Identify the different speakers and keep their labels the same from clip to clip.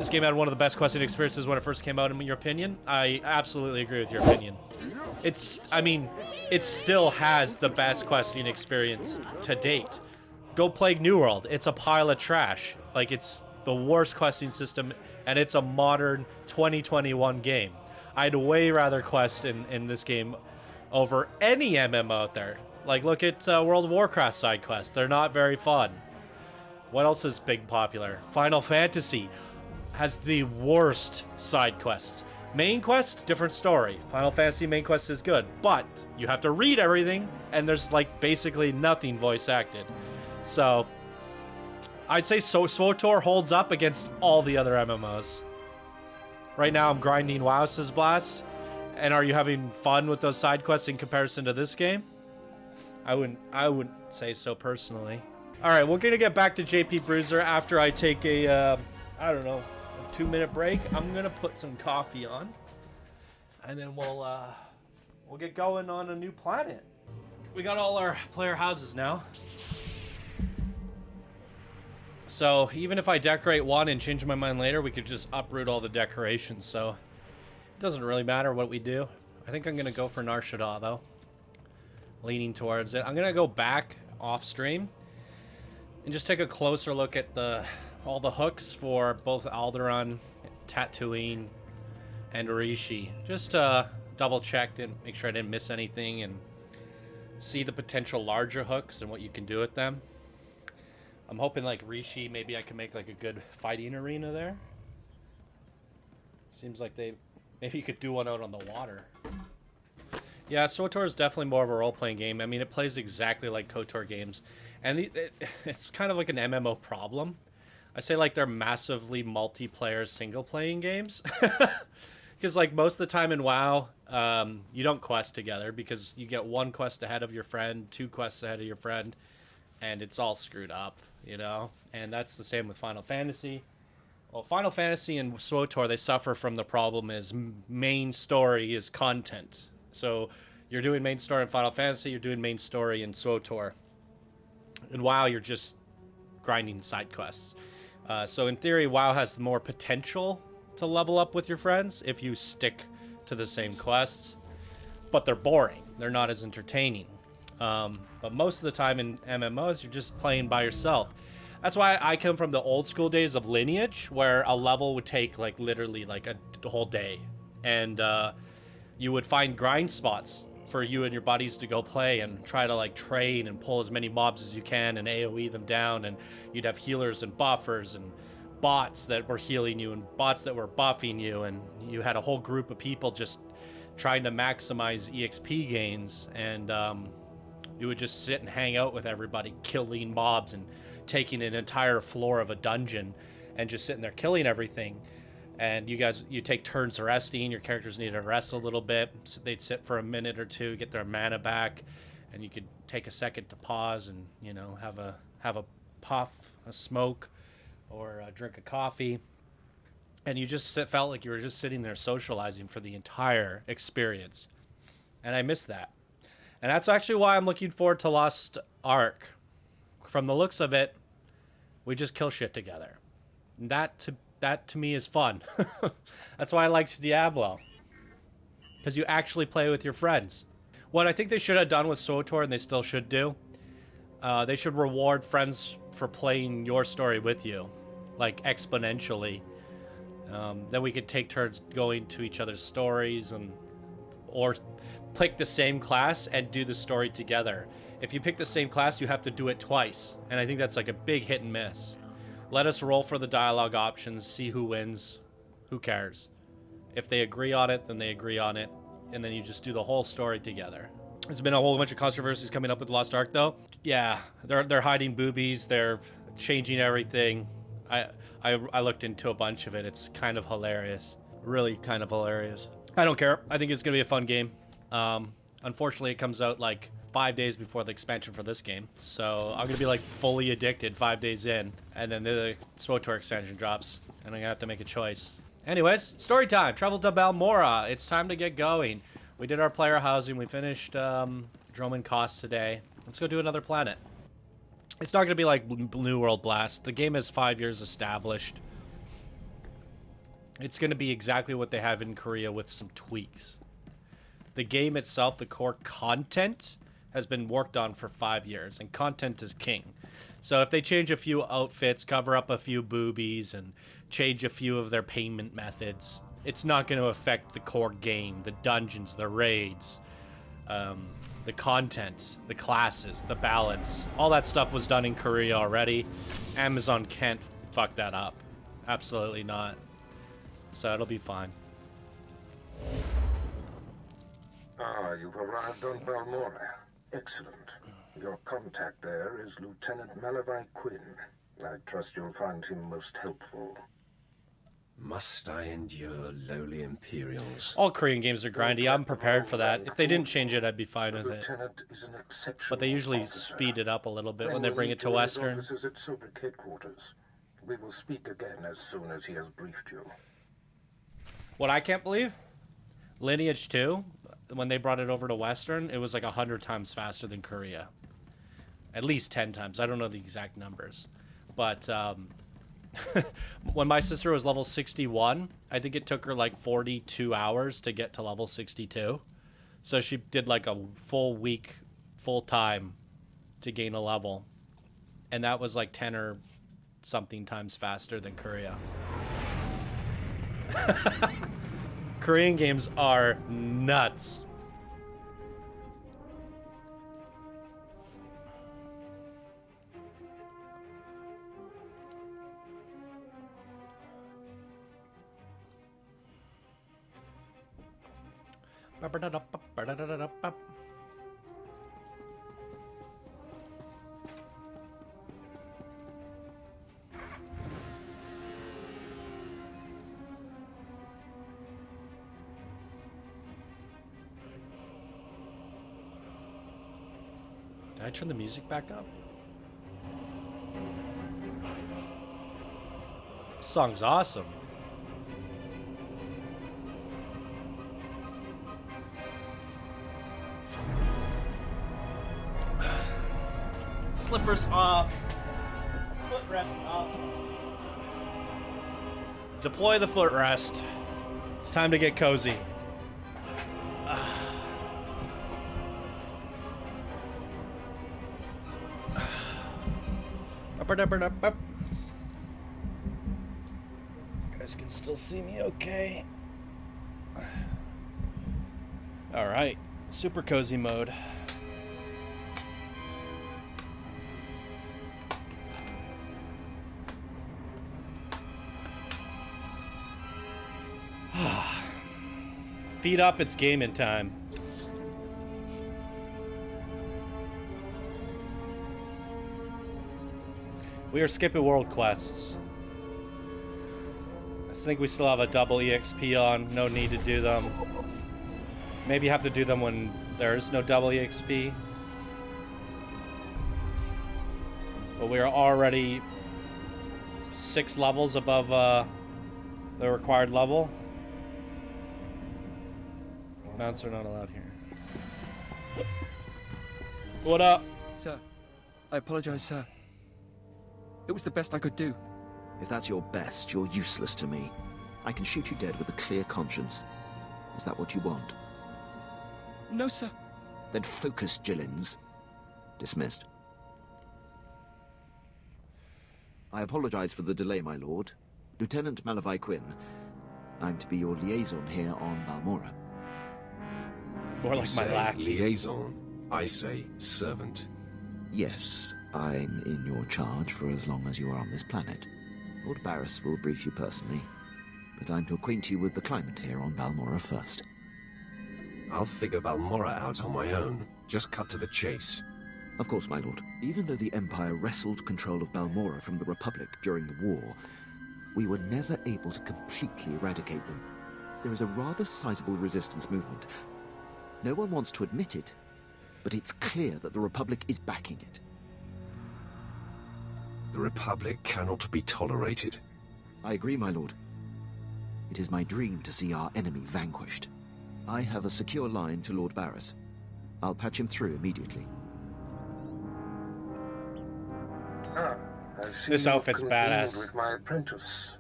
Speaker 1: this game had one of the best questing experiences when it first came out, in your opinion. I absolutely agree with your opinion. I mean, it still has the best questing experience to date. Go play New World. It's a pile of trash. Like, it's the worst questing system, and it's a modern 2021 game. I'd way rather quest in this game over any MMO out there. Like, look at World of Warcraft side quests. They're not very fun. What else is big popular? Final Fantasy has the worst side quests. Main quest, different story. Final Fantasy main quest is good, but you have to read everything, and there's like basically nothing voice acted. So I'd say Swtor holds up against all the other MMOs. Right now I'm grinding WoW says Blast. And are you having fun with those side quests in comparison to this game? I wouldn't say so personally. All right, we're gonna get back to JP Bruiser after I take a I don't know, a 2-minute break. I'm gonna put some coffee on, and then we'll get going on a new planet. We got all our player houses now. So even if I decorate one and change my mind later, we could just uproot all the decorations. So it doesn't really matter what we do. I think I'm gonna go for Nar Shaddaa though. Leaning towards it. I'm gonna go back off stream and just take a closer look at all the hooks for both Alderaan, Tatooine, and Rishi. Just double check and make sure I didn't miss anything and see the potential larger hooks and what you can do with them. I'm hoping like Rishi, maybe I can make like a good fighting arena there. Seems like maybe you could do one out on the water. Yeah, Swtor is definitely more of a role-playing game. I mean, it plays exactly like KOTOR games. And it's kind of like an MMO problem. I say like they're massively multiplayer single-playing games. Because like most of the time in WoW, you don't quest together because you get one quest ahead of your friend, 2 quests ahead of your friend, and it's all screwed up, you know? And that's the same with Final Fantasy. Well, Final Fantasy and Swtor, they suffer from the problem is main story is content. So you're doing main story in Final Fantasy, you're doing main story in Swtor. And WoW, you're just grinding side quests. So in theory, WoW has more potential to level up with your friends if you stick to the same quests. But they're boring. They're not as entertaining. But most of the time in MMOs, you're just playing by yourself. That's why I come from the old school days of Lineage, where a level would take like literally like a whole day. And you would find grind spots for you and your buddies to go play and try to like train and pull as many mobs as you can and AoE them down, and you'd have healers and buffers and bots that were healing you and bots that were buffing you, and you had a whole group of people just trying to maximize EXP gains, and you would just sit and hang out with everybody, killing mobs and taking an entire floor of a dungeon and just sitting there killing everything. And you take turns resting. Your characters need to rest a little bit. So they'd sit for a minute or two, get their mana back, and you could take a second to pause and, you know, have a puff, a smoke, or drink a coffee. And you just felt like you were just sitting there socializing for the entire experience. And I miss that. And that's actually why I'm looking forward to Lost Ark. From the looks of it, we just kill shit together. And that to me is fun. That's why I liked Diablo. Because you actually play with your friends. What I think they should have done with Swtor, and they still should do, they should reward friends for playing your story with you. Like, exponentially. Then we could take turns going to each other's stories, or pick the same class and do the story together. If you pick the same class, you have to do it twice. And I think that's like a big hit and miss. Let us roll for the dialogue options, see who wins, who cares. If they agree on it, then they agree on it, and then you just do the whole story together. There's been a whole bunch of controversies coming up with Lost Ark, though. Yeah, they're hiding boobies, they're changing everything. I looked into a bunch of it. It's kind of hilarious, really kind of hilarious. I don't care. I think it's gonna be a fun game. Unfortunately, it comes out like 5 days before the expansion for this game, so I'm gonna be like fully addicted 5 days in, and then the Swtor expansion drops, and I'm gonna have to make a choice. Anyways, story time. Travel to Balmorra. It's time to get going. We did our player housing. We finished Droman Cost today. Let's go do another planet. It's not gonna be like New World Blast. The game is 5 years established. It's going to be exactly what they have in Korea with some tweaks. The game itself, the core content, has been worked on for 5 years, and content is king. So if they change a few outfits, cover up a few boobies, and change a few of their payment methods, it's not going to affect the core game, the dungeons, the raids, the content, the classes, the balance. All that stuff was done in Korea already. Amazon can't fuck that up. Absolutely not. So it'll be fine.
Speaker 2: Ah, you've arrived on Balmorra. Excellent. Your contact there is Lieutenant Malavai Quinn. I trust you'll find him most helpful.
Speaker 3: Must I endure lowly Imperials?
Speaker 1: All Korean games are grindy. I'm prepared for that. If they didn't change it, I'd be fine with it.
Speaker 2: Lieutenant is an exceptional
Speaker 1: But they usually
Speaker 2: officer.
Speaker 1: speed it up a little bit
Speaker 2: Then
Speaker 1: when they
Speaker 2: we'll
Speaker 1: bring
Speaker 2: meet
Speaker 1: it to
Speaker 2: you and his
Speaker 1: Western.
Speaker 2: officers at Swtor headquarters. We will speak again as soon as he has briefed you.
Speaker 1: What I can't believe? Lineage 2, when they brought it over to Western, it was like 100 times faster than Korea. At least 10 times. I don't know the exact numbers. But when my sister was level 61, I think it took her like 42 hours to get to level 62. So she did like a full week, full time to gain a level. And that was like 10 or something times faster than Korea. Korean games are nuts. Did I turn the music back up? This song's awesome. Slippers off. Footrest up. Deploy the footrest. It's time to get cozy. You guys can still see me okay. Alright, super cozy mode. Feet up, it's gaming time. We are skipping world quests. I think we still have a double EXP on. No need to do them. Maybe have to do them when there is no double EXP. But we are already 6 levels above the required level. Mounts are not allowed here. What up?
Speaker 4: Sir, I apologize, sir. It was the best I could do.
Speaker 5: If that's your best, you're useless to me. I can shoot you dead with a clear conscience. Is that what you want?
Speaker 4: No, sir.
Speaker 5: Then focus, Jillins. Dismissed. I apologize for the delay, my lord. Lieutenant Malavai Quinn. I'm to be your liaison here on Balmorra.
Speaker 1: More like my lackey.
Speaker 3: Liaison. I say servant.
Speaker 5: Yes, I'm in your charge for as long as you are on this planet. Lord Barris will brief you personally, but I'm to acquaint you with the climate here on Balmorra first.
Speaker 3: I'll figure Balmorra out on my own. Just cut to the chase.
Speaker 5: Of course, my lord. Even though the Empire wrestled control of Balmorra from the Republic during the war, we were never able to completely eradicate them. There is a rather sizable resistance movement. No one wants to admit it, but it's clear that the Republic is backing it.
Speaker 3: The Republic cannot be tolerated.
Speaker 5: I agree, my lord. It is my dream to see our enemy vanquished. I have a secure line to Lord Barris. I'll patch him through immediately.
Speaker 2: Ah, I see
Speaker 1: This
Speaker 2: you've
Speaker 1: outfit's
Speaker 2: convened
Speaker 1: badass.
Speaker 2: with my apprentice.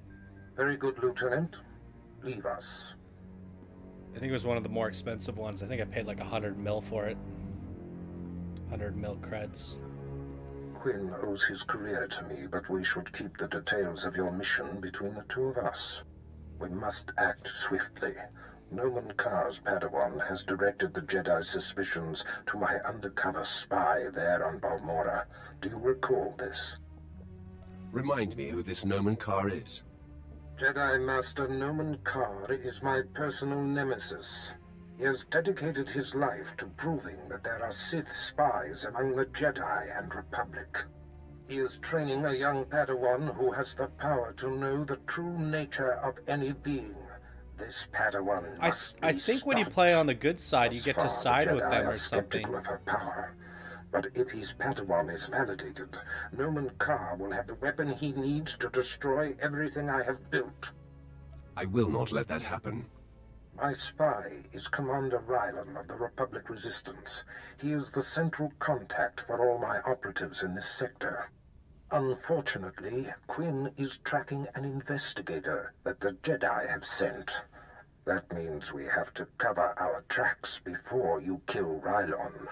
Speaker 2: Very good, Lieutenant. Leave us.
Speaker 1: I think it was one of the more expensive ones. I think I paid like 100 mil for it. 100 mil creds.
Speaker 2: Quinn owes his career to me, but we should keep the details of your mission between the two of us. We must act swiftly. Noman Carr's Padawan has directed the Jedi's suspicions to my undercover spy there on Balmorra. Do you recall this?
Speaker 3: Remind me who this Noman Carr is.
Speaker 2: Jedi Master Noman Carr is my personal nemesis. He has dedicated his life to proving that there are Sith spies among the Jedi and Republic. He is training a young Padawan who has the power to know the true nature of any being. This Padawan must be
Speaker 1: I think when you
Speaker 2: stopped.
Speaker 1: play on the good side, you
Speaker 2: Thus
Speaker 1: get to
Speaker 2: far,
Speaker 1: side
Speaker 2: the
Speaker 1: with
Speaker 2: Jedi
Speaker 1: them
Speaker 2: are
Speaker 1: or something.
Speaker 2: skeptical of her power. But if his Padawan is validated, Noman Carr will have the weapon he needs to destroy everything I have built.
Speaker 3: I will not let that happen.
Speaker 2: My spy is Commander Rylan of the Republic Resistance. He is the central contact for all my operatives in this sector. Unfortunately, Quinn is tracking an investigator that the Jedi have sent. That means we have to cover our tracks before you kill Rylon.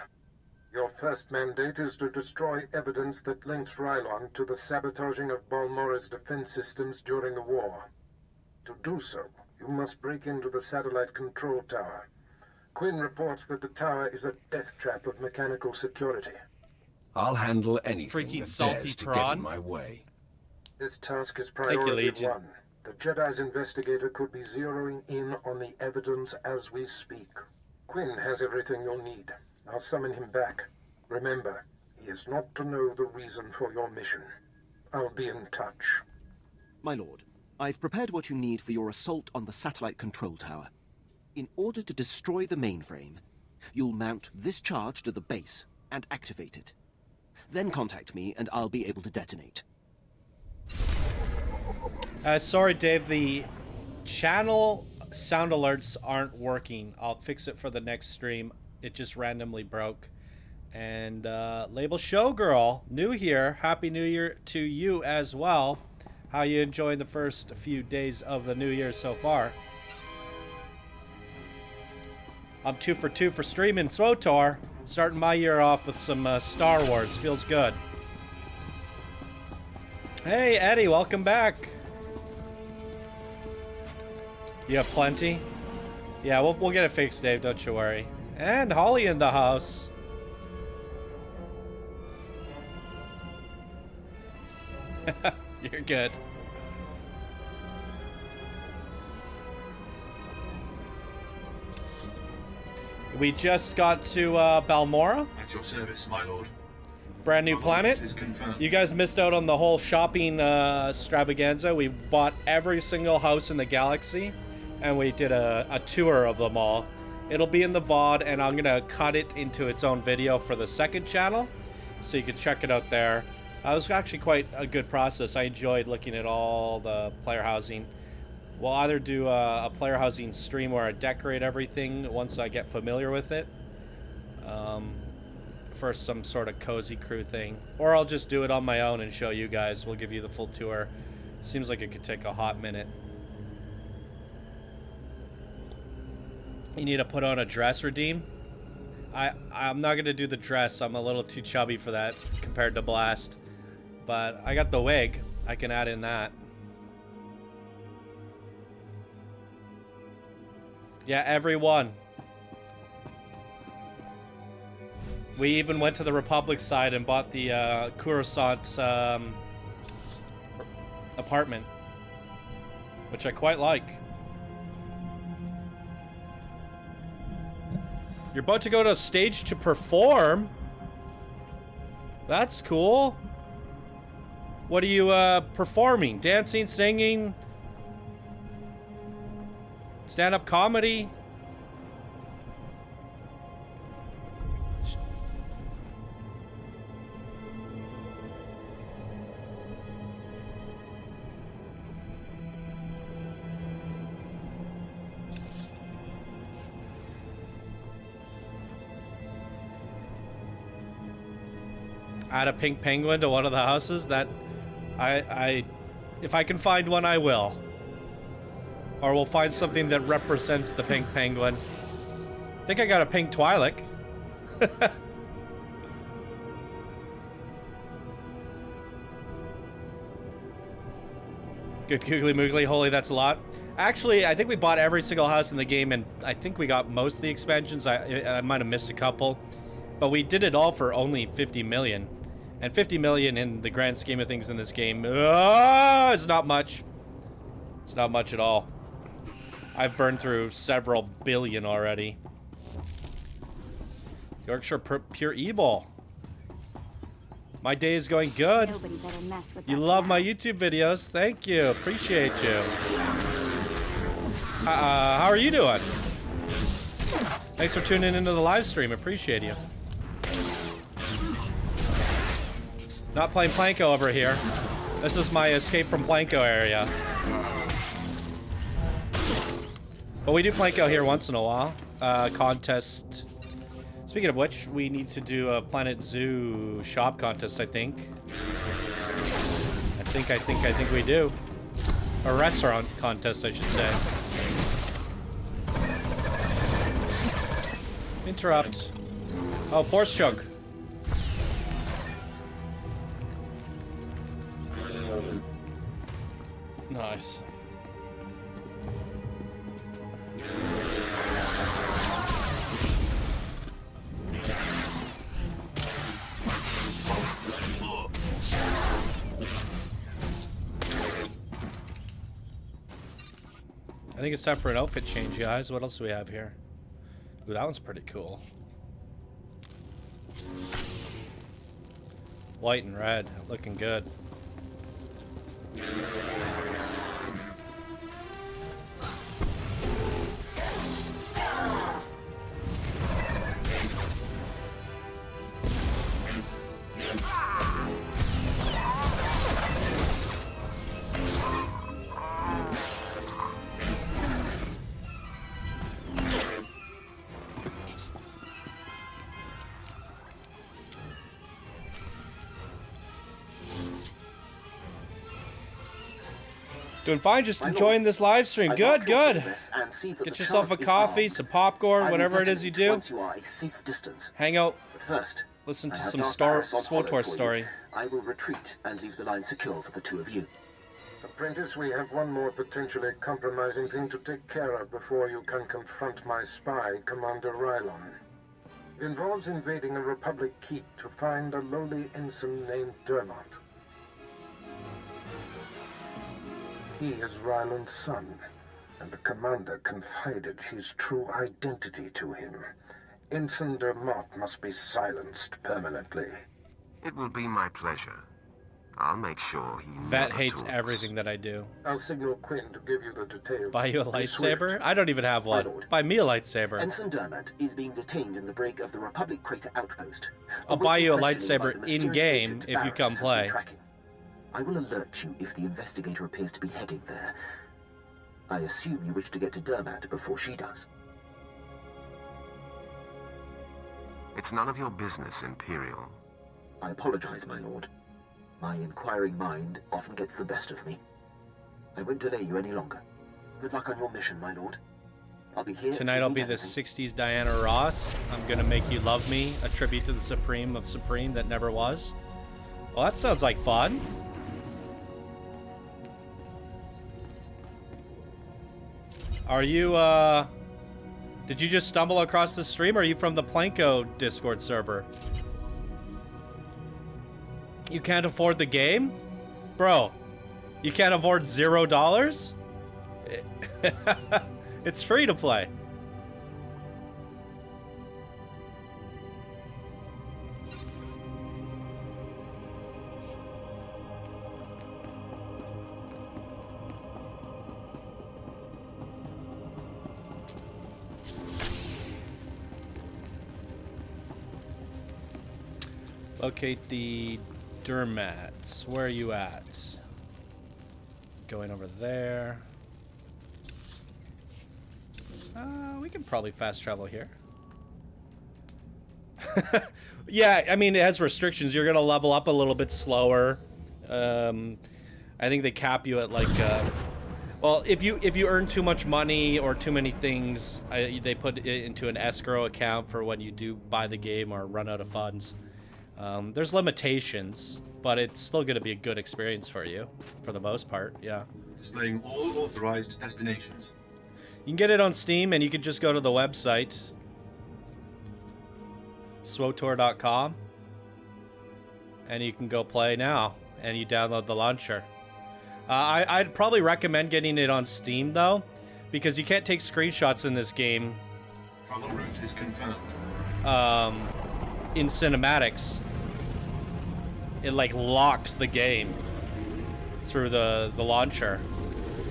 Speaker 2: Your first mandate is to destroy evidence that links Rylon to the sabotaging of Balmorra's defense systems during the war. To do so, you must break into the satellite control tower. Quinn reports that the tower is a death trap of mechanical security.
Speaker 3: I'll handle anything
Speaker 1: Freaking
Speaker 3: that
Speaker 1: salty
Speaker 3: dares to get
Speaker 1: prawn.
Speaker 3: in my way.
Speaker 2: This task is
Speaker 1: you,
Speaker 2: priority
Speaker 1: Legion.
Speaker 2: 1. The Jedi's investigator could be zeroing in on the evidence as we speak. Quinn has everything you'll need. I'll summon him back. Remember, he is not to know the reason for your mission. I'll be in touch.
Speaker 5: My lord, I've prepared what you need for your assault on the satellite control tower. In order to destroy the mainframe, you'll mount this charge to the base and activate it. Then contact me and I'll be able to detonate.
Speaker 1: Sorry, Dave, the channel sound alerts aren't working. I'll fix it for the next stream. It just randomly broke. And Label Showgirl, new here. Happy New Year to you as well. How you enjoying the first few days of the new year so far? I'm 2 for 2 for streaming Swtor. Starting my year off with some Star Wars. Feels good. Hey, Eddie, welcome back. You have plenty? Yeah, we'll get it fixed, Dave. Don't you worry. And Holly in the house. You're good. We just got to Balmorra.
Speaker 6: At your service, my lord.
Speaker 1: Brand new planet.
Speaker 6: Is confirmed.
Speaker 1: You guys missed out on the whole shopping extravaganza. We bought every single house in the galaxy, and we did a tour of them all. It'll be in the VOD, and I'm gonna cut it into its own video for the second channel, so you can check it out there. It was actually quite a good process. I enjoyed looking at all the player housing. We'll either do a player housing stream where I decorate everything once I get familiar with it, for some sort of cozy crew thing, or I'll just do it on my own and show you guys. We'll give you the full tour. Seems like it could take a hot minute. You need to put on a dress, Redeem? I'm not gonna do the dress. I'm a little too chubby for that compared to Blast, but I got the wig. I can add in that. Yeah, everyone. We even went to the Republic side and bought the Coruscant apartment, which I quite like. You're about to go to a stage to perform? That's cool. What are you performing? Dancing, singing? Stand-up comedy? Add a pink penguin to one of the houses. That if I can find one, I will. Or we'll find something that represents the pink penguin. I think I got a pink Twi'lek. Good googly moogly. Holy, that's a lot. Actually, I think we bought every single house in the game, and I think we got most of the expansions. I might have missed a couple. But we did it all for only 50 million. And 50 million in the grand scheme of things in this game is not much. It's not much at all. I've burned through several billion already. Yorkshire Pure Evil. My day is going good.
Speaker 6: Nobody better mess with
Speaker 1: You
Speaker 6: us
Speaker 1: love
Speaker 6: now.
Speaker 1: my YouTube videos. Thank you. Appreciate you. How are you doing? Thanks for tuning into the live stream. Appreciate you. Not playing Planko over here. This is my escape from Planko area. But we do Planko here once in a while. Contest. Speaking of which, we need to do a Planet Zoo shop contest, I think. I think we do. A restaurant contest, I should say. Interrupt. Oh, Force Chunk. Nice. I think it's time for an outfit change, guys. What else do we have here? Ooh, that one's pretty cool. White and red, looking good. Doing fine, just enjoying this live stream. Good, good. Get yourself a coffee, some popcorn, whatever it is you do.
Speaker 7: Once you are a safe distance.
Speaker 1: Hang out,
Speaker 7: But first,
Speaker 1: listen to
Speaker 7: I have
Speaker 1: some
Speaker 7: dark barrels on hollow
Speaker 1: Swtor
Speaker 7: for you.
Speaker 1: story.
Speaker 7: I will retreat and leave the line secure for the two of you.
Speaker 2: Apprentice, we have one more potentially compromising thing to take care of before you can confront my spy, Commander Rylon. It involves invading a Republic keep to find a lowly ensign named Dermot. He is Rylon's son, and the commander confided his true identity to him. Ensign Dermot must be silenced permanently.
Speaker 3: It will be my pleasure. I'll make sure he
Speaker 1: Vat
Speaker 3: never
Speaker 1: hates
Speaker 3: talks.
Speaker 1: everything that I do.
Speaker 2: I'll signal Quinn to give you the details.
Speaker 1: Buy you a
Speaker 2: Be swift.
Speaker 1: lightsaber? I don't even have one.
Speaker 7: My lord.
Speaker 1: Buy me a lightsaber.
Speaker 7: Ensign Dermot is being detained in the break of the Republic Crater outpost.
Speaker 1: I'll buy you a
Speaker 7: awaiting questioning
Speaker 1: lightsaber
Speaker 7: by the mysterious
Speaker 1: in-game
Speaker 7: agent
Speaker 1: if you
Speaker 7: Barris
Speaker 1: come
Speaker 7: has been
Speaker 1: play.
Speaker 7: tracking. I will alert you if the investigator appears to be heading there. I assume you wish to get to Dermot before she does.
Speaker 3: It's none of your business, Imperial.
Speaker 7: I apologize, my lord. My inquiring mind often gets the best of me. I won't delay you any longer. Good luck on your mission, my lord. I'll be here. if
Speaker 1: Tonight
Speaker 7: you
Speaker 1: I'll
Speaker 7: need
Speaker 1: be the
Speaker 7: anything.
Speaker 1: 60s Diana Ross. I'm gonna make you love me. A tribute to the Supreme of Supreme that never was. Well, that sounds like fun. Are you, did you just stumble across the stream, or are you from the Planko Discord server? You can't afford the game? Bro, you can't afford $0? It's free to play. Locate the Dermats. Where are you at? Going over there. We can probably fast travel here. Yeah, I mean, it has restrictions. You're gonna level up a little bit slower. I think they cap you at like Well, if you earn too much money or too many things, they put it into an escrow account for when you do buy the game or run out of funds. There's limitations, but it's still going to be a good experience for you, for the most part. Yeah.
Speaker 6: Displaying all authorized destinations.
Speaker 1: You can get it on Steam, and you can just go to the website, Swtor.com, and you can go play now, and you download the launcher. I'd probably recommend getting it on Steam, though, because you can't take screenshots in this game.
Speaker 6: Travel route is confirmed.
Speaker 1: In cinematics. It, like, locks the game through the launcher.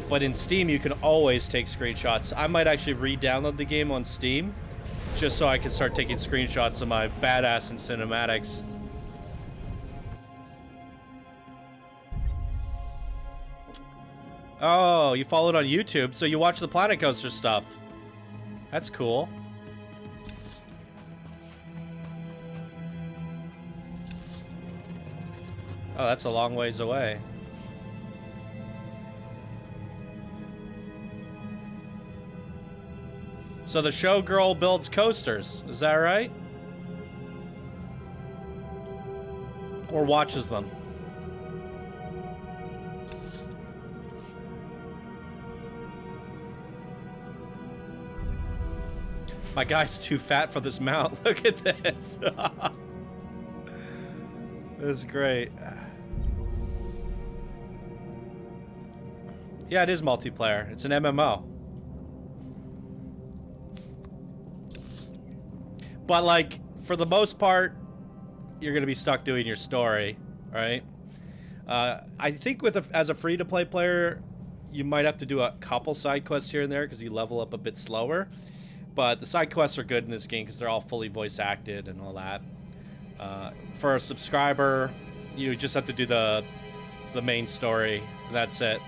Speaker 1: But in Steam, you can always take screenshots. I might actually re-download the game on Steam, just so I can start taking screenshots of my badass in cinematics. Oh, you followed on YouTube, so you watch the Planet Coaster stuff. That's cool. Oh, that's a long ways away. So the showgirl builds coasters, is that right? Or watches them? My guy's too fat for this mount. Look at this. This is great. Yeah, it is multiplayer. It's an MMO. But, like, for the most part, you're going to be stuck doing your story, right? I think as a free-to-play player, you might have to do a couple side quests here and there because you level up a bit slower. But the side quests are good in this game because they're all fully voice-acted and all that. For a subscriber, you just have to do the main story. That's it.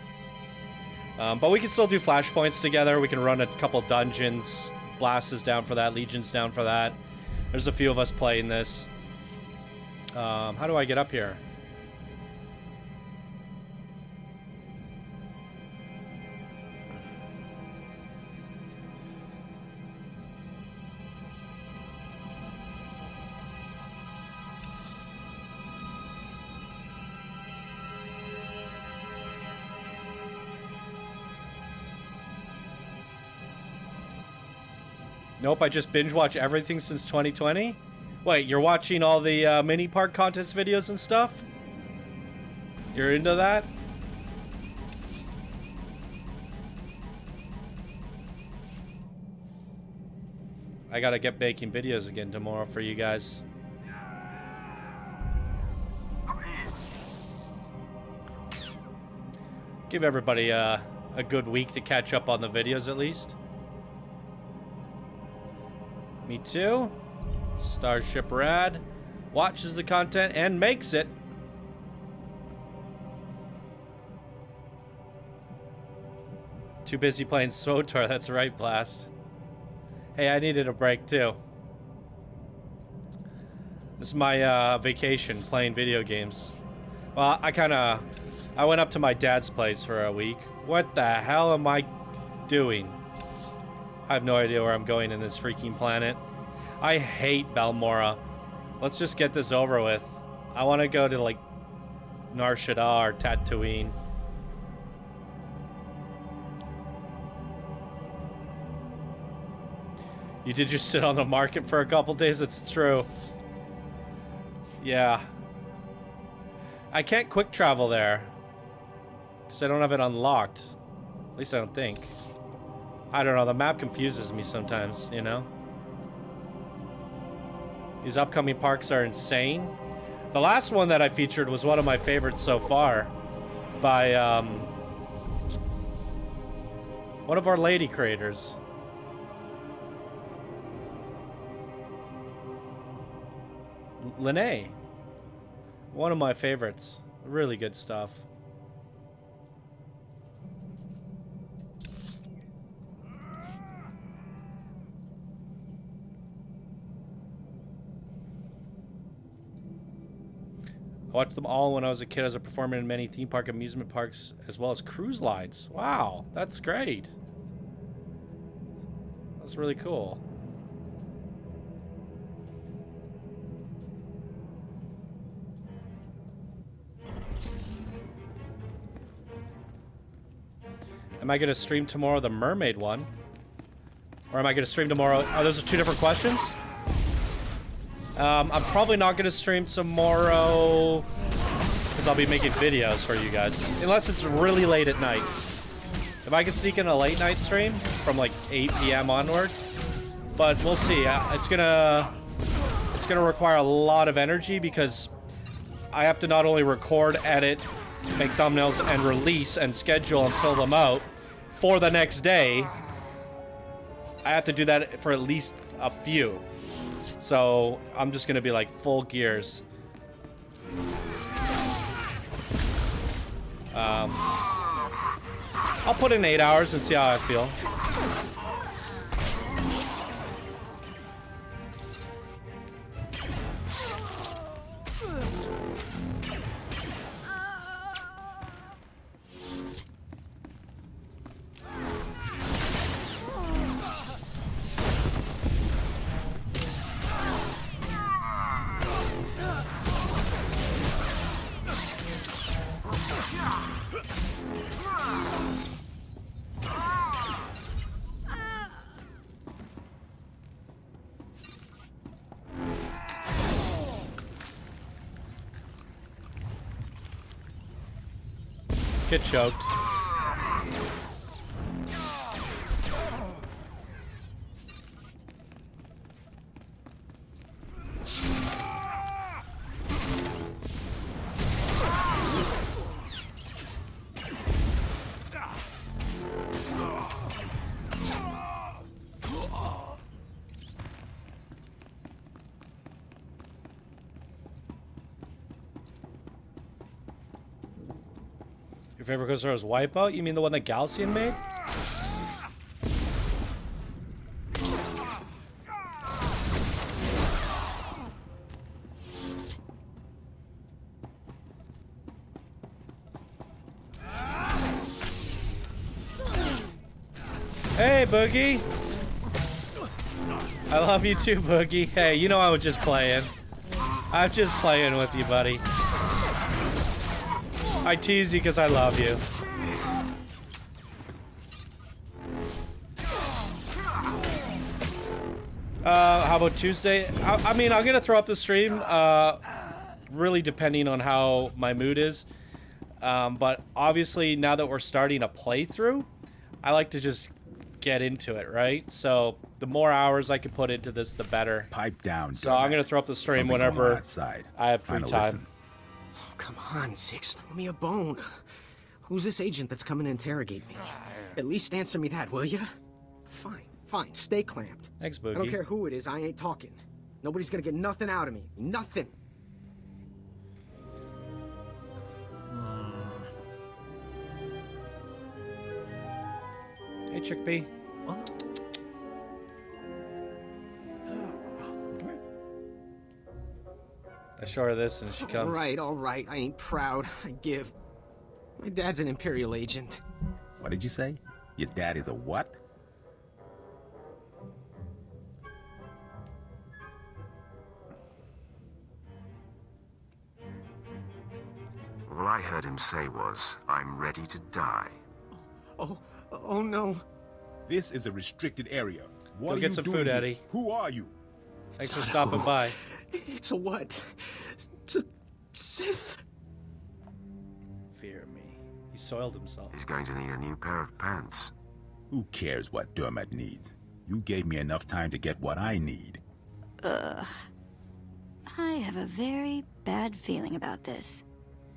Speaker 1: But we can still do flashpoints together. We can run a couple dungeons. Blast is down for that. Legion's down for that. There's a few of us playing this. How do I get up here? Nope, I just binge watch everything since 2020. Wait, you're watching all the mini park contest videos and stuff? You're into that? I gotta get making videos again tomorrow for you guys. Give everybody a good week to catch up on the videos at least. Me too. Starship Rad watches the content and makes it. Too busy playing Swtor, that's right, Blast. Hey, I needed a break too. This is my vacation, playing video games. Well, I went up to my dad's place for a week. What the hell am I doing? I have no idea where I'm going in this freaking planet. I hate Balmorra. Let's just get this over with. I want to go to, like, Nar Shaddaa or Tatooine. You did just sit on the market for a couple days? It's true. Yeah. I can't quick travel there. Because I don't have it unlocked. At least I don't think. I don't know, the map confuses me sometimes, you know? These upcoming parks are insane. The last one that I featured was one of my favorites so far. By, one of our lady creators. Lene. One of my favorites. Really good stuff. Watched them all when I was a kid as a performer in many theme park amusement parks as well as cruise lines. Wow, that's great. That's really cool. Am I going to stream tomorrow the mermaid one? Or am I going to stream tomorrow? Oh, those are two different questions? I'm probably not going to stream tomorrow because I'll be making videos for you guys. Unless it's really late at night. If I can sneak in a late night stream from like 8 p.m. onward. But we'll see. It's gonna require a lot of energy because I have to not only record, edit, make thumbnails, and release and schedule and fill them out for the next day. I have to do that for at least a few. So I'm just gonna be like full gears. I'll put in 8 hours and see how I feel. Get choked. Your favorite coaster was Wipeout? You mean the one that Galcian made? Hey, Boogie! I love you too, Boogie. Hey, you know I was just playing. I'm just playing with you, buddy. I tease you because I love you. How about Tuesday? I mean, I'm gonna throw up the stream, really depending on how my mood is. But obviously, now that we're starting a playthrough, I like to just get into it, right? So the more hours I can put into this, the better.
Speaker 8: Pipe down.
Speaker 1: So I'm gonna throw up the stream whenever I have free time.
Speaker 9: Oh, come on, Six, throw me a bone. Who's this agent that's coming to interrogate me? At least answer me that, will ya? Fine, fine, stay clamped.
Speaker 1: Thanks, Boogie.
Speaker 9: I don't care who it is, I ain't talking. Nobody's gonna get nothing out of me. Nothing.
Speaker 1: Hey, Chickpea. I show her this and she comes.
Speaker 9: All right, I ain't proud. I give. My dad's an Imperial agent.
Speaker 8: What did you say? Your dad is a what?
Speaker 3: All I heard him say was, I'm ready to die.
Speaker 9: Oh no.
Speaker 8: This is a restricted area. What
Speaker 1: Go
Speaker 8: are
Speaker 1: get
Speaker 8: you
Speaker 1: some
Speaker 8: doing
Speaker 1: food,
Speaker 8: here?
Speaker 1: Eddie.
Speaker 8: Who are you?
Speaker 1: Thanks for stopping by.
Speaker 9: It's a what? It's a Sith.
Speaker 1: Fear me. He soiled himself.
Speaker 3: He's going to need a new pair of pants.
Speaker 8: Who cares what Dermot needs? You gave me enough time to get what I need.
Speaker 10: I have a very bad feeling about this.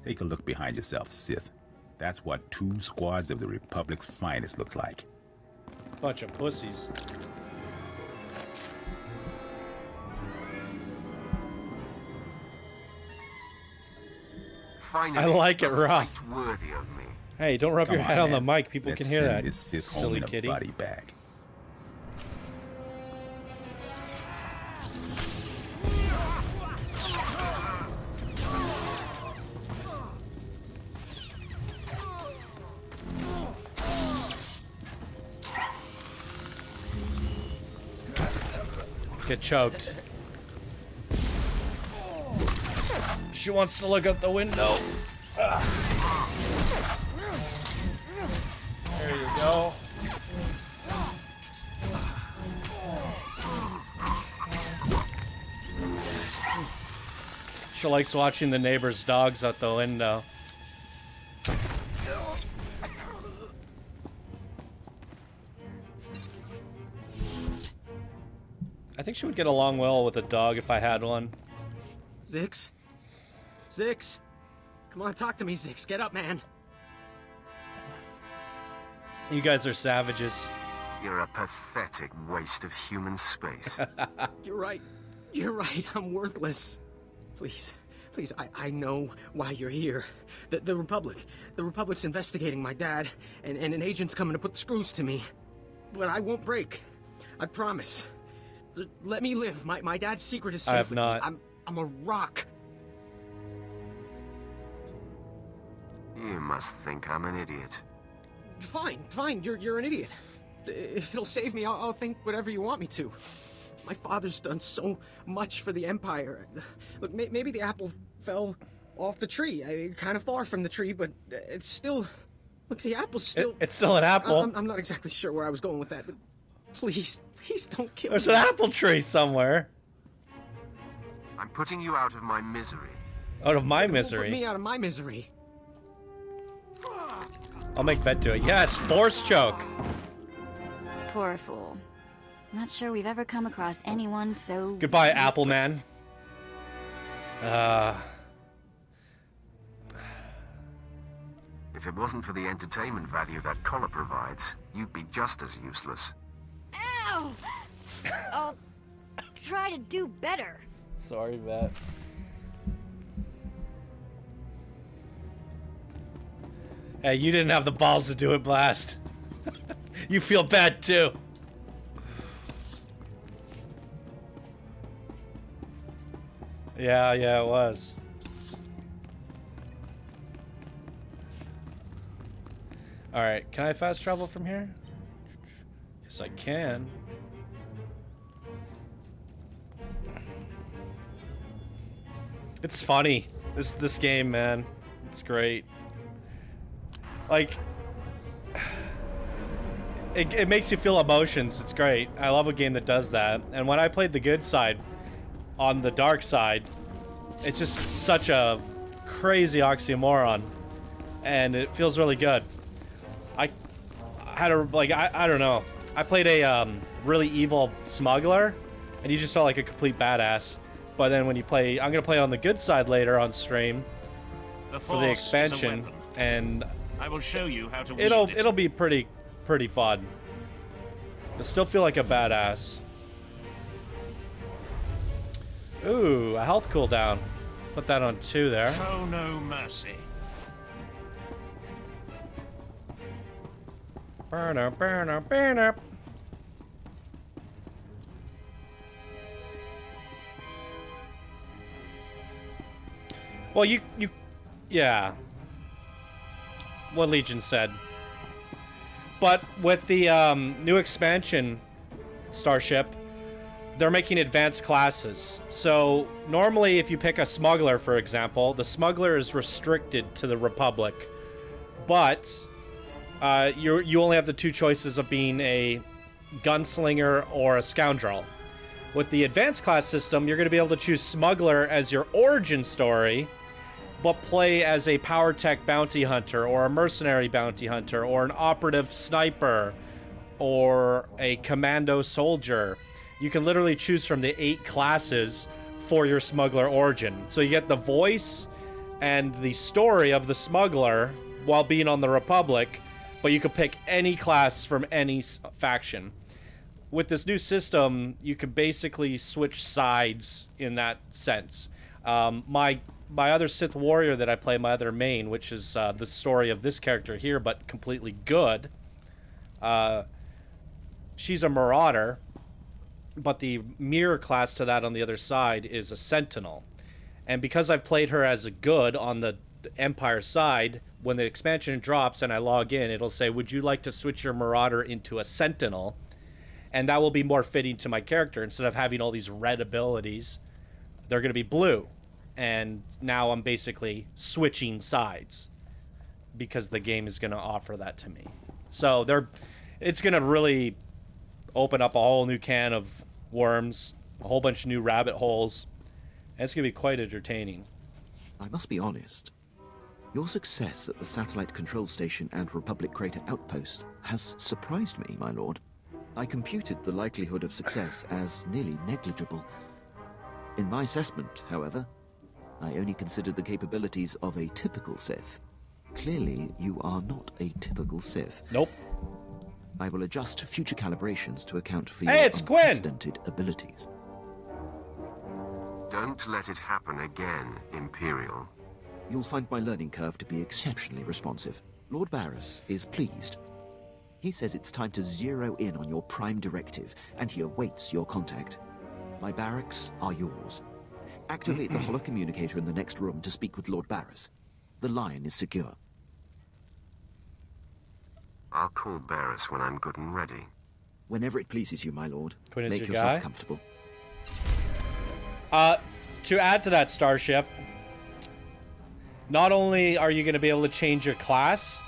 Speaker 8: Take a look behind yourself, Sith. That's what 2 squads of the Republic's finest looks like.
Speaker 1: Bunch of pussies.
Speaker 3: Finally,
Speaker 1: I like it
Speaker 3: a
Speaker 1: rough.
Speaker 3: fight worthy of me.
Speaker 1: Hey, don't rub
Speaker 8: Come
Speaker 1: your head
Speaker 8: on,
Speaker 1: on the
Speaker 8: man.
Speaker 1: mic. People
Speaker 8: Let's
Speaker 1: can hear
Speaker 8: send
Speaker 1: that.
Speaker 8: this Sith home
Speaker 1: Silly
Speaker 8: in a
Speaker 1: kitty.
Speaker 8: body bag.
Speaker 1: get choked. She wants to look out the window. There you go. She likes watching the neighbor's dogs out the window. I think she would get along well with a dog if I had one.
Speaker 9: Zix? Zix? Come on, talk to me, Zix. Get up, man.
Speaker 1: You guys are savages.
Speaker 3: You're a pathetic waste of human space.
Speaker 9: You're right. You're right. I'm worthless. Please. Please, I know why you're here. The Republic. The Republic's investigating my dad, and an agent's coming to put the screws to me. But I won't break. I promise. Let me live. My dad's secret is safe.
Speaker 1: I have not.
Speaker 9: I'm a rock.
Speaker 3: You must think I'm an idiot.
Speaker 9: Fine. You're an idiot. If it'll save me, I'll think whatever you want me to. My father's done so much for the Empire. Look, maybe the apple fell off the tree. Kind of far from the tree, but it's still... Look, the apple's still...
Speaker 1: It's still an apple.
Speaker 9: I'm not exactly sure where I was going with that, but please don't kill me.
Speaker 1: There's an apple tree somewhere.
Speaker 3: I'm putting you out of my misery.
Speaker 1: Out of my misery?
Speaker 9: Put me out of my misery.
Speaker 1: I'll make Vet do it. Yes, force choke.
Speaker 10: Poor fool. Not sure we've ever come across anyone so
Speaker 1: Goodbye,
Speaker 10: useless.
Speaker 1: Apple Man.
Speaker 3: If it wasn't for the entertainment value that collar provides, you'd be just as useless.
Speaker 10: Ow! I'll try to do better.
Speaker 1: Sorry, Vet. Hey, you didn't have the balls to do it, Blast. You feel bad, too. Yeah, it was. Alright, can I fast travel from here? Yes, I can. It's funny. This game, man. It's great. Like... It makes you feel emotions. It's great. I love a game that does that. And when I played the good side, on the dark side, it's just such a crazy oxymoron. And it feels really good. I had a, like, I don't know. I played a really evil smuggler, and you just felt like a complete badass. But then when you play, I'm gonna play on the good side later on stream for the expansion, and
Speaker 11: I will show you how to wield it.
Speaker 1: It'll be pretty fun. You'll still feel like a badass. Ooh, a health cooldown. Put that on 2 there.
Speaker 11: Show no mercy.
Speaker 1: Burn up, burn up, burn up. Well, yeah. What Legion said. But with the new expansion, Starship, they're making advanced classes. So normally if you pick a smuggler, for example, the smuggler is restricted to the Republic. But you only have the 2 choices of being a gunslinger or a scoundrel. With the advanced class system, you're going to be able to choose smuggler as your origin story, but play as a power tech bounty hunter, or a mercenary bounty hunter, or an operative sniper, or a commando soldier. You can literally choose from the 8 classes for your smuggler origin. So you get the voice and the story of the smuggler while being on the Republic, but you can pick any class from any faction. With this new system, you can basically switch sides in that sense. My other Sith warrior that I play, my other main, which is the story of this character here, but completely good. She's a marauder, but the mirror class to that on the other side is a sentinel. And because I've played her as a good on the Empire side, when the expansion drops and I log in, it'll say, would you like to switch your marauder into a sentinel? And that will be more fitting to my character. Instead of having all these red abilities, they're going to be blue. And now I'm basically switching sides because the game is going to offer that to me. So it's going to really open up a whole new can of worms, a whole bunch of new rabbit holes, and it's going to be quite entertaining.
Speaker 5: I must be honest. Your success at the Satellite Control Station and Republic Crater Outpost has surprised me, my lord. I computed the likelihood of success as nearly negligible. In my assessment, however, I only considered the capabilities of a typical Sith. Clearly, you are not a typical Sith.
Speaker 1: Nope.
Speaker 5: I will adjust future calibrations to account for
Speaker 1: Hey,
Speaker 5: your
Speaker 1: it's Quinn!
Speaker 5: unprecedented abilities.
Speaker 3: Don't let it happen again, Imperial.
Speaker 5: You'll find my learning curve to be exceptionally responsive. Lord Barris is pleased. He says it's time to zero in on your prime directive, and he awaits your contact. My barracks are yours. Activate the holocommunicator in the next room to speak with Lord Barris. The line is secure.
Speaker 3: I'll call Barris when I'm good and ready.
Speaker 5: Whenever it pleases you, my lord.
Speaker 1: Quinn is
Speaker 5: Make
Speaker 1: your
Speaker 5: yourself
Speaker 1: guy?
Speaker 5: comfortable.
Speaker 1: To add to that starship, not only are you going to be able to change your class,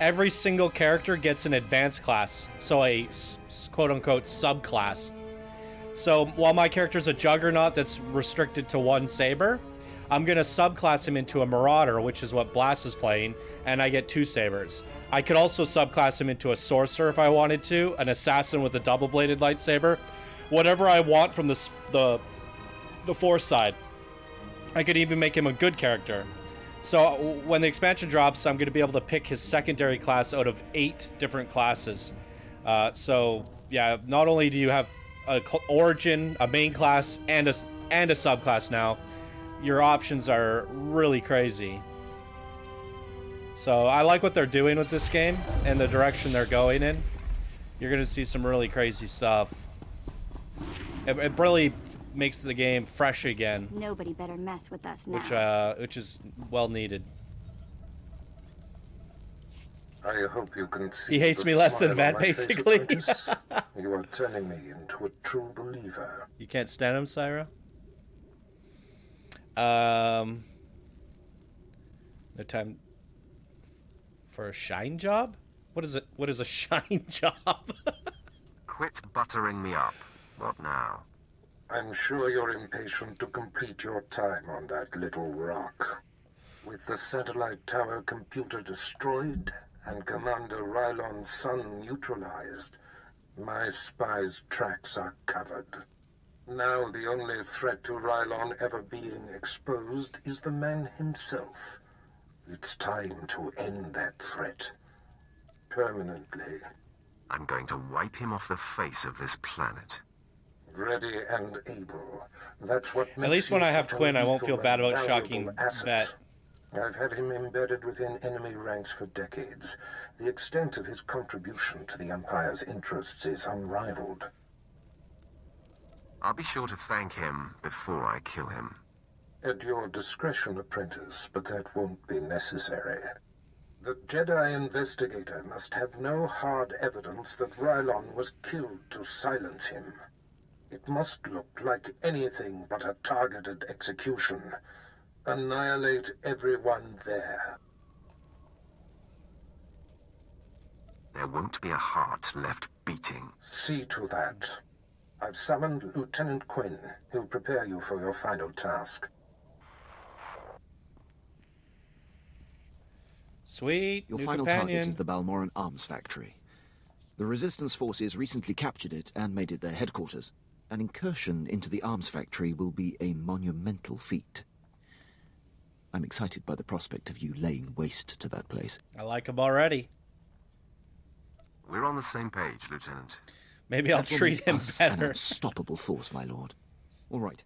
Speaker 1: every single character gets an advanced class, so a quote-unquote subclass. So while my character's a Juggernaut that's restricted to one saber, I'm going to subclass him into a Marauder, which is what Blast is playing, and I get 2 sabers. I could also subclass him into a Sorcerer if I wanted to, an Assassin with a double-bladed lightsaber, whatever I want from the Force side. I could even make him a good character. So when the expansion drops, I'm going to be able to pick his secondary class out of 8 different classes. So yeah, not only do you have a origin, a main class, and a subclass now, your options are really crazy. So I like what they're doing with this game and the direction they're going in. You're going to see some really crazy stuff. It really makes the game fresh again.
Speaker 10: Nobody better mess with us now.
Speaker 1: Which is well needed.
Speaker 2: I hope you can see.
Speaker 1: He hates
Speaker 2: the
Speaker 1: me less than
Speaker 2: smile on
Speaker 1: Vet,
Speaker 2: my face,
Speaker 1: basically.
Speaker 2: apprentice. You are turning me into a true believer.
Speaker 1: You can't stand him, Syra? No time for a shine job? What is it? What is a shine job?
Speaker 3: Quit buttering me up. What now?
Speaker 2: I'm sure you're impatient to complete your time on that little rock. With the satellite tower computer destroyed and Commander Rylon's son neutralized, my spy's tracks are covered. Now the only threat to Rylon ever being exposed is the man himself. It's time to end that threat. Permanently.
Speaker 3: I'm going to wipe him off the face of this planet.
Speaker 2: Ready and able. That's what makes
Speaker 1: At least when
Speaker 2: him
Speaker 1: I have
Speaker 2: such a
Speaker 1: Quinn, I won't feel
Speaker 2: lethal
Speaker 1: bad
Speaker 2: and
Speaker 1: about shocking
Speaker 2: valuable asset.
Speaker 1: Vet.
Speaker 2: I've had him embedded within enemy ranks for decades. The extent of his contribution to the Empire's interests is unrivaled.
Speaker 3: I'll be sure to thank him before I kill him.
Speaker 2: At your discretion, apprentice, but that won't be necessary. The Jedi investigator must have no hard evidence that Rylon was killed to silence him. It must look like anything but a targeted execution. Annihilate everyone there.
Speaker 3: There won't be a heart left beating.
Speaker 2: See to that. I've summoned Lieutenant Quinn. He'll prepare you for your final task.
Speaker 1: Sweet.
Speaker 5: Your
Speaker 1: new
Speaker 5: final
Speaker 1: companion.
Speaker 5: target is the Balmorran arms factory. The Resistance forces recently captured it and made it their headquarters. An incursion into the arms factory will be a monumental feat. I'm excited by the prospect of you laying waste to that place.
Speaker 1: I like him already.
Speaker 3: We're on the same page, Lieutenant.
Speaker 1: Maybe I'll
Speaker 5: That will
Speaker 1: treat
Speaker 5: make
Speaker 1: him
Speaker 5: us an
Speaker 1: better.
Speaker 5: unstoppable force, my lord. All right.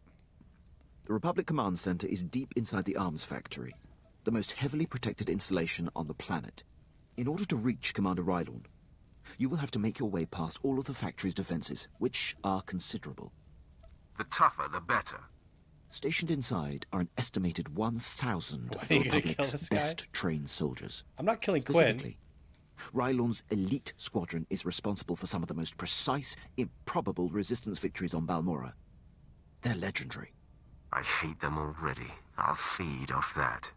Speaker 5: The Republic Command Center is deep inside the arms factory, the most heavily protected installation on the planet. In order to reach Commander Rylon, you will have to make your way past all of the factory's defenses, which are considerable.
Speaker 3: The tougher, the better.
Speaker 5: Stationed inside are an estimated 1,000 of
Speaker 1: Are
Speaker 5: the
Speaker 1: you gonna kill
Speaker 5: Republic's
Speaker 1: this guy?
Speaker 5: best-trained soldiers.
Speaker 1: I'm not killing Quinn.
Speaker 5: Specifically, Rylon's elite squadron is responsible for some of the most precise, improbable resistance victories on Balmorra. They're legendary.
Speaker 3: I hate them already. I'll feed off that.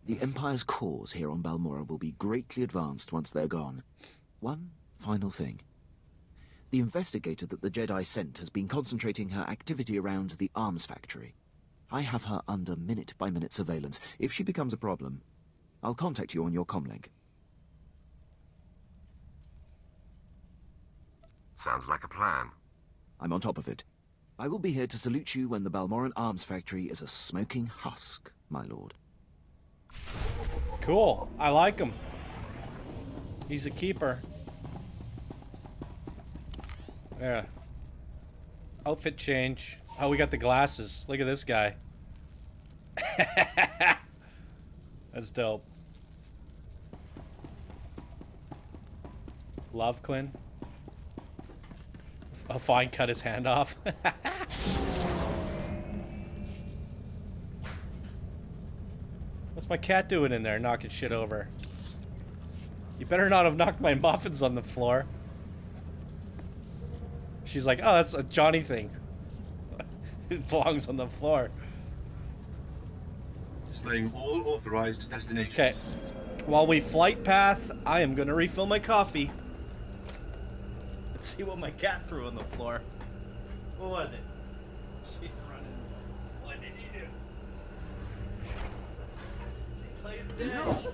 Speaker 5: The Empire's cause here on Balmorra will be greatly advanced once they're gone. One final thing. The investigator that the Jedi sent has been concentrating her activity around the arms factory. I have her under minute-by-minute surveillance. If she becomes a problem, I'll contact you on your comlink.
Speaker 3: Sounds like a plan.
Speaker 5: I'm on top of it. I will be here to salute you when the Balmorran arms factory is a smoking husk, my lord.
Speaker 1: Cool. I like him. He's a keeper. Yeah. Outfit change. Oh, we got the glasses. Look at this guy. That's dope. Love Quinn. Oh, fine, cut his hand off. What's my cat doing in there, knocking shit over? You better not have knocked my muffins on the floor. She's like, oh, that's a Johnny thing. It belongs on the floor.
Speaker 6: Displaying all authorized destinations.
Speaker 1: Okay. While we flight path, I am gonna refill my coffee. Let's see what my cat threw on the floor. What was it? She's running. What did you do? She plays dead.